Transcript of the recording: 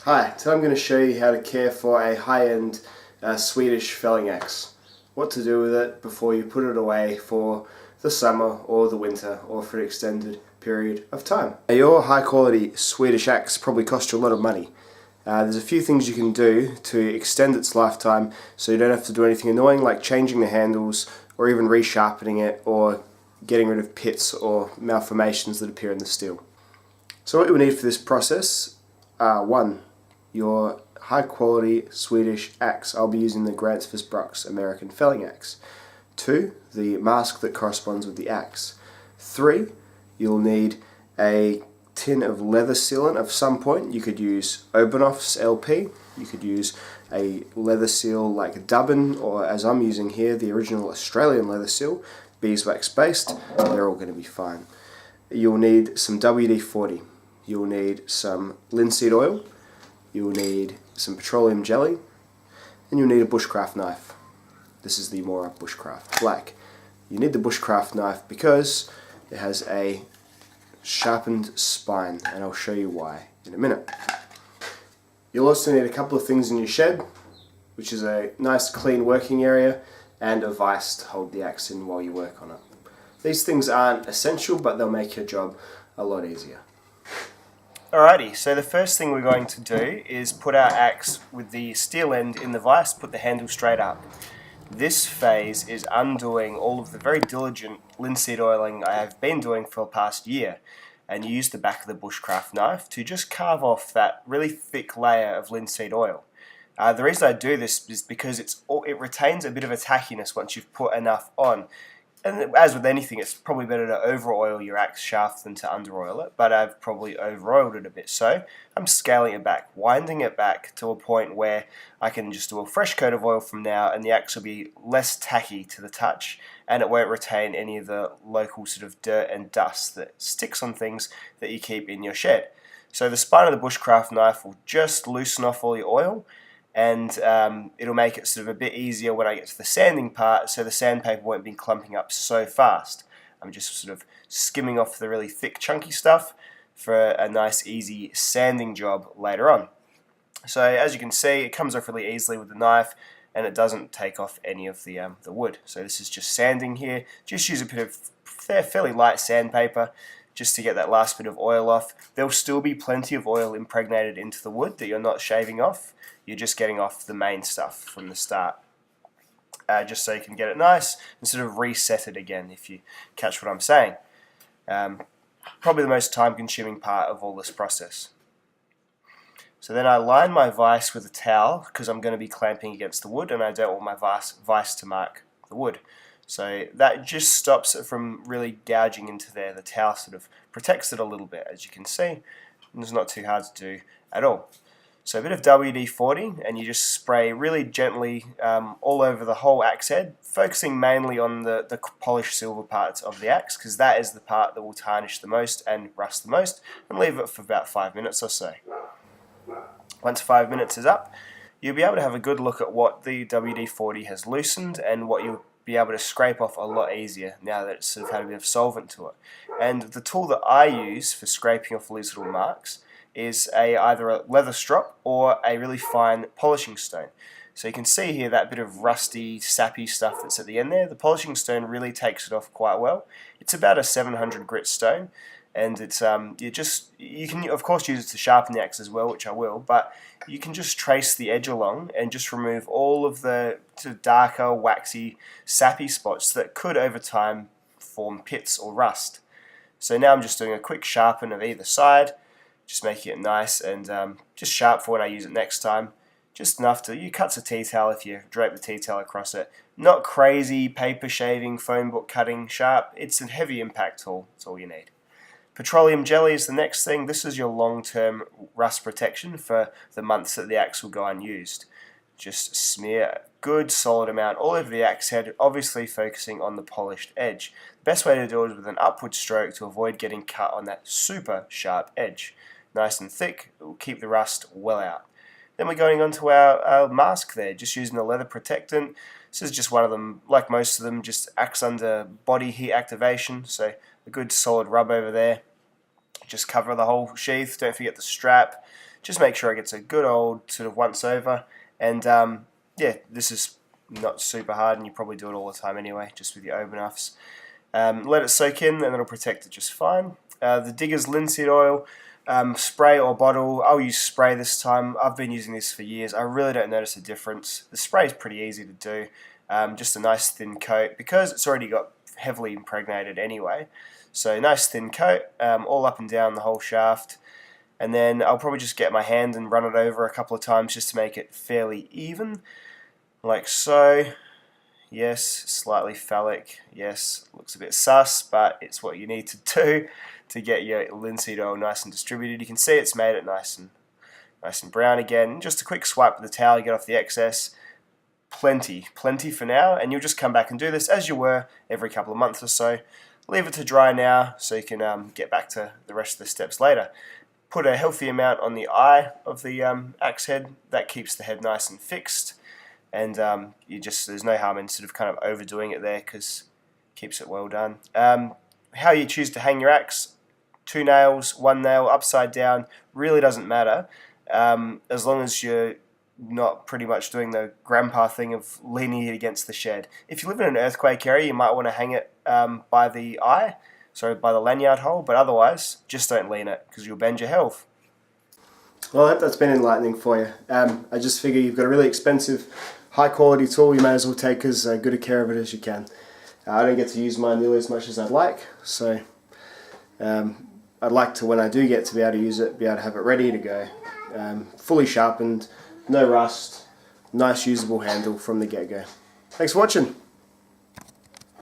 Hi, today I'm going to show you how to care for a high-end Swedish felling axe. What to do with it before you put it away for the summer or the winter or for an extended period of time. Your high-quality Swedish axe probably cost you a lot of money. There's a few things you can do to extend its lifetime so you don't have to do anything annoying like changing the handles or even resharpening it or getting rid of pits or malformations that appear in the steel. So what you will need for this process are 1. Your high quality Swedish axe. I'll be using the Gransfors American felling axe. 2. The mask that corresponds with the axe. 3. You'll need a tin of leather sealant of some point. You could use Obernoff's LP. You could use a leather seal like Dubbin, or as I'm using here, the original Australian leather seal, beeswax based. They're all going to be fine. You'll need some WD-40. You'll need some linseed oil. You'll need some petroleum jelly, and you'll need a bushcraft knife. This is the Mora Bushcraft Black. You need the bushcraft knife because it has a sharpened spine, and I'll show you why in a minute. You'll also need a couple of things in your shed, which is a nice clean working area and a vise to hold the axe in while you work on it. These things aren't essential, but they'll make your job a lot easier. Alrighty, so the first thing we're going to do is put our axe with the steel end in the vise, put the handle straight up. This phase is undoing all of the very diligent linseed oiling I have been doing for the past year, and you use the back of the bushcraft knife to just carve off that really thick layer of linseed oil. The reason I do this is because it retains a bit of a tackiness once you've put enough on. And as with anything, it's probably better to over-oil your axe shaft than to under-oil it, but I've probably over-oiled it a bit. So I'm scaling it back, winding it back to a point where I can just do a fresh coat of oil from now, and the axe will be less tacky to the touch, and it won't retain any of the local sort of dirt and dust that sticks on things that you keep in your shed. So the spine of the bushcraft knife will just loosen off all your oil, and it'll make it sort of a bit easier when I get to the sanding part, so the sandpaper won't be clumping up so fast. I'm just sort of skimming off the really thick chunky stuff for a nice easy sanding job later on. So as you can see, it comes off really easily with the knife, and it doesn't take off any of the wood. So this is just sanding here. Just use a bit of fairly light sandpaper just to get that last bit of oil off. There'll still be plenty of oil impregnated into the wood that you're not shaving off. You're just getting off the main stuff from the start. Just so you can get it nice and sort of reset it again, if you catch what I'm saying. Probably the most time-consuming part of all this process. So then I line my vise with a towel because I'm going to be clamping against the wood, and I don't want my vise to mark the wood. So that just stops it from really gouging into there. The towel sort of protects it a little bit, as you can see, and it's not too hard to do at all. So a bit of WD-40, and you just spray really gently all over the whole axe head, focusing mainly on the polished silver parts of the axe, because that is the part that will tarnish the most and rust the most, and leave it for about 5 minutes or so. Once 5 minutes is up, you'll be able to have a good look at what the WD-40 has loosened and what you'll be able to scrape off a lot easier now that it's sort of had a bit of solvent to it. And the tool that I use for scraping off all these little marks is either a leather strop or a really fine polishing stone. So you can see here that bit of rusty, sappy stuff that's at the end there. The polishing stone really takes it off quite well. It's about a 700 grit stone, and it's you can of course use it to sharpen the axe as well, which I will, but you can just trace the edge along and just remove all of the darker, waxy, sappy spots that could over time form pits or rust. So now I'm just doing a quick sharpen of either side, just making it nice and just sharp for when I use it next time. Just enough to, you cut a tea towel if you drape the tea towel across it. Not crazy paper shaving, phone book cutting sharp. It's a heavy impact tool. That's all you need. Petroleum jelly is the next thing. This is your long-term rust protection for the months that the axe will go unused. Just smear a good solid amount all over the axe head, obviously focusing on the polished edge. The best way to do it is with an upward stroke to avoid getting cut on that super sharp edge. Nice and thick, it will keep the rust well out. Then we're going on to our mask there, just using a leather protectant. This is just one of them, like most of them, just acts under body heat activation, so a good solid rub over there. Just cover the whole sheath, don't forget the strap. just make sure it gets a good old sort of once over. And yeah, this is not super hard, and you probably do it all the time anyway, just with your Obenuffs. Let it soak in, and it'll protect it just fine. The Digger's linseed oil, spray or bottle. I'll use spray this time. I've been using this for years. I really don't notice a difference. The spray is pretty easy to do. Just a nice thin coat, because it's already got heavily impregnated anyway. So nice thin coat, all up and down the whole shaft. And then I'll probably just get my hand and run it over a couple of times just to make it fairly even, like so. Yes, slightly phallic. Yes, looks a bit sus, but it's what you need to do to get your linseed oil nice and distributed. You can see it's made it nice and brown again. Just a quick swipe with the towel, get off the excess. Plenty for now, and you'll just come back and do this as you were every couple of months or so. Leave it to dry now so you can get back to the rest of the steps later. Put a healthy amount on the eye of the axe head. That keeps the head nice and fixed, and there's no harm in sort of kind of overdoing it there, because it keeps it well done. How you choose to hang your axe, 2 nails, 1 nail, upside down, really doesn't matter, as long as you're not pretty much doing the grandpa thing of leaning it against the shed. If you live in an earthquake area, you might want to hang it by the eye, by the lanyard hole, but otherwise, just don't lean it, because you'll bend your health. Well, I hope that's been enlightening for you. I just figure you've got a really expensive, high quality tool, you may as well take as good a care of it as you can. I don't get to use mine nearly as much as I'd like, so I'd like to, when I do get to be able to use it, be able to have it ready to go. Fully sharpened, no rust, nice usable handle from the get-go. Thanks for watching.